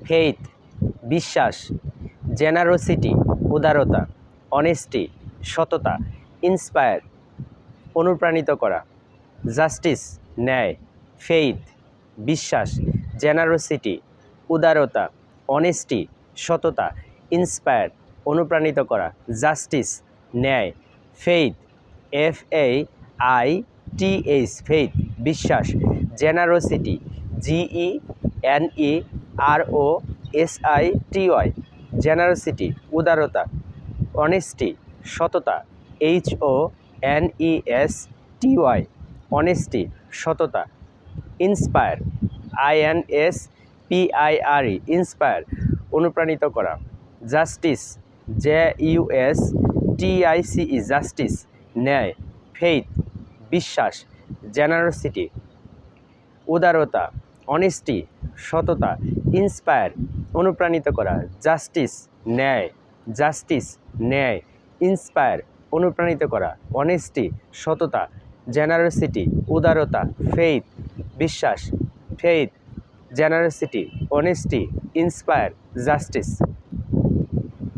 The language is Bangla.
ফেইথ বিশ্বাস, জেনারোসিটি উদারতা, অনেস্টি সততা, ইন্সপায়ার অনুপ্রাণিত করা, জাস্টিস ন্যায়, ফেইথ বিশ্বাস, জেনারোসিটি উদারতা, অনেস্টি সততা, ইন্সপায়ার অনুপ্রাণিত করা, জাস্টিস ন্যায়, ফেইথ FAITH ফেইথ বিশ্বাস, জেনারোসিটি GENEROSITY জেনারোসিটি উদারতা, অনেস্টি সততা HONESTY অনেস্টি সততা, ইন্সপায়ার INSPIRE ইন্সপায়ার অনুপ্রাণিত করা, জাস্টিস JUSTICE জাস্টিস ন্যায়, ফেইথ বিশ্বাস, জেনারোসিটি উদারতা, অনেস্টি সততা, ইন্সপায়ার অনুপ্রাণিত করা, জাস্টিস ন্যায়, জাস্টিস ন্যায়, ইন্সপায়ার অনুপ্রাণিত করা, অনেস্টি সততা, জেনারোসিটি উদারতা, ফেইথ বিশ্বাস, faith generosity honesty inspire, justice.